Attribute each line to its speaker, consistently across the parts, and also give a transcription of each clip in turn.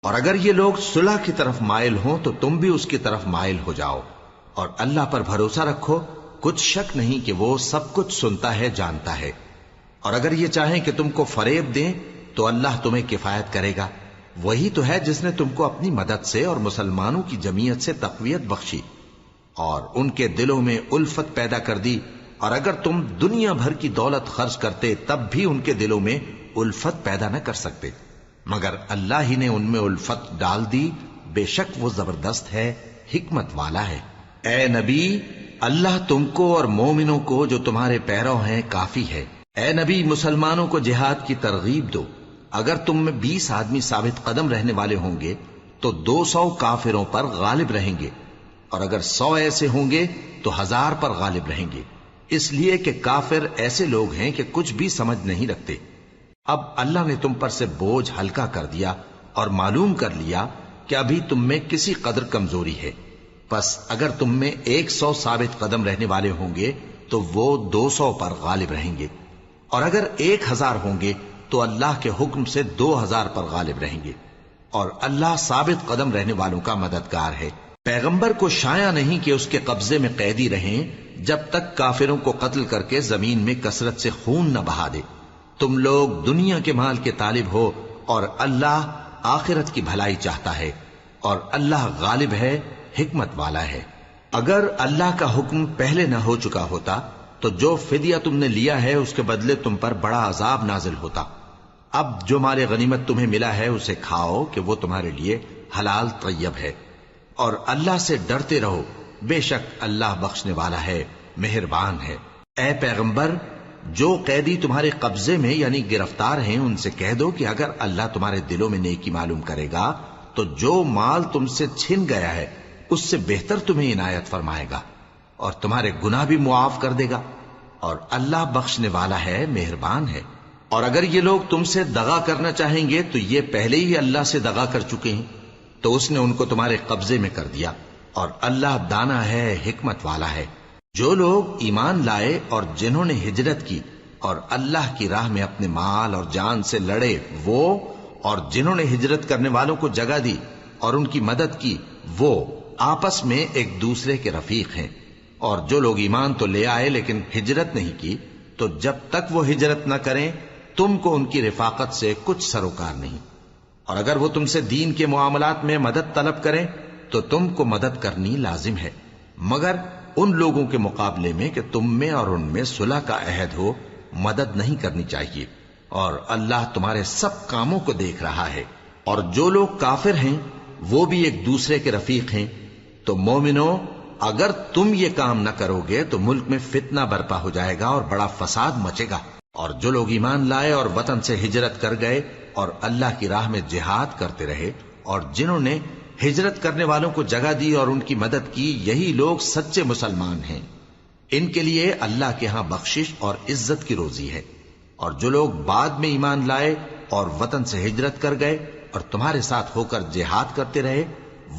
Speaker 1: اور اگر یہ لوگ صلح کی طرف مائل ہوں تو تم بھی اس کی طرف مائل ہو جاؤ، اور اللہ پر بھروسہ رکھو، کچھ شک نہیں کہ وہ سب کچھ سنتا ہے، جانتا ہے۔ اور اگر یہ چاہیں کہ تم کو فریب دیں تو اللہ تمہیں کفایت کرے گا، وہی تو ہے جس نے تم کو اپنی مدد سے اور مسلمانوں کی جمعیت سے تقویت بخشی اور ان کے دلوں میں الفت پیدا کر دی، اور اگر تم دنیا بھر کی دولت خرچ کرتے تب بھی ان کے دلوں میں الفت پیدا نہ کر سکتے، مگر اللہ ہی نے ان میں الفت ڈال دی، بے شک وہ زبردست ہے، حکمت والا ہے۔ اے نبی، اللہ تم کو اور مومنوں کو جو تمہارے پیرو ہیں کافی ہے۔ اے نبی، مسلمانوں کو جہاد کی ترغیب دو۔ اگر تم میں 20 آدمی ثابت قدم رہنے والے ہوں گے تو 200 کافروں پر غالب رہیں گے، اور اگر 100 ایسے ہوں گے تو 1000 پر غالب رہیں گے، اس لیے کہ کافر ایسے لوگ ہیں کہ کچھ بھی سمجھ نہیں رکھتے۔ اب اللہ نے تم پر سے بوجھ ہلکا کر دیا اور معلوم کر لیا کہ ابھی تم میں کسی قدر کمزوری ہے، پس اگر تم میں 100 ثابت قدم رہنے والے ہوں گے تو وہ 200 پر غالب رہیں گے، اور اگر 1000 ہوں گے تو اللہ کے حکم سے 2000 پر غالب رہیں گے، اور اللہ ثابت قدم رہنے والوں کا مددگار ہے۔ پیغمبر کو شایع نہیں کہ اس کے قبضے میں قیدی رہیں جب تک کافروں کو قتل کر کے زمین میں کثرت سے خون نہ بہا دے۔ تم لوگ دنیا کے مال کے طالب ہو اور اللہ آخرت کی بھلائی چاہتا ہے، اور اللہ غالب ہے، حکمت والا ہے۔ اگر اللہ کا حکم پہلے نہ ہو چکا ہوتا تو جو فدیہ تم نے لیا ہے اس کے بدلے تم پر بڑا عذاب نازل ہوتا۔ اب جو مال غنیمت تمہیں ملا ہے اسے کھاؤ کہ وہ تمہارے لیے حلال طیب ہے، اور اللہ سے ڈرتے رہو، بے شک اللہ بخشنے والا ہے، مہربان ہے۔ اے پیغمبر، جو قیدی تمہارے قبضے میں یعنی گرفتار ہیں ان سے کہہ دو کہ اگر اللہ تمہارے دلوں میں نیکی معلوم کرے گا تو جو مال تم سے چھن گیا ہے اس سے بہتر تمہیں عنایت فرمائے گا، اور تمہارے گناہ بھی معاف کر دے گا، اور اللہ بخشنے والا ہے، مہربان ہے۔ اور اگر یہ لوگ تم سے دغا کرنا چاہیں گے تو یہ پہلے ہی اللہ سے دغا کر چکے ہیں، تو اس نے ان کو تمہارے قبضے میں کر دیا، اور اللہ دانا ہے، حکمت والا ہے۔ جو لوگ ایمان لائے اور جنہوں نے ہجرت کی اور اللہ کی راہ میں اپنے مال اور جان سے لڑے، وہ اور جنہوں نے ہجرت کرنے والوں کو جگہ دی اور ان کی مدد کی، وہ آپس میں ایک دوسرے کے رفیق ہیں۔ اور جو لوگ ایمان تو لے آئے لیکن ہجرت نہیں کی، تو جب تک وہ ہجرت نہ کریں تم کو ان کی رفاقت سے کچھ سروکار نہیں، اور اگر وہ تم سے دین کے معاملات میں مدد طلب کریں تو تم کو مدد کرنی لازم ہے، مگر ان لوگوں کے مقابلے میں کہ تم میں اور ان میں صلح کا عہد ہو مدد نہیں کرنی چاہیے، اور اللہ تمہارے سب کاموں کو دیکھ رہا ہے۔ اور جو لوگ کافر ہیں وہ بھی ایک دوسرے کے رفیق ہیں۔ تو مومنو، اگر تم یہ کام نہ کرو گے تو ملک میں فتنہ برپا ہو جائے گا اور بڑا فساد مچے گا۔ اور جو لوگ ایمان لائے اور وطن سے ہجرت کر گئے اور اللہ کی راہ میں جہاد کرتے رہے، اور جنہوں نے ہجرت کرنے والوں کو جگہ دی اور ان کی مدد کی، یہی لوگ سچے مسلمان ہیں۔ ان کے لیے اللہ کے ہاں بخشش اور عزت کی روزی ہے۔ اور جو لوگ بعد میں ایمان لائے اور وطن سے ہجرت کر گئے اور تمہارے ساتھ ہو کر جہاد کرتے رہے،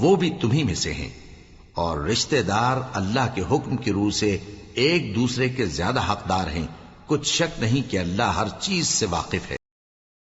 Speaker 1: وہ بھی تمہیں میں سے ہیں۔ اور رشتہ دار اللہ کے حکم کی روح سے ایک دوسرے کے زیادہ حقدار ہیں، کچھ شک نہیں کہ اللہ ہر چیز سے واقف ہے۔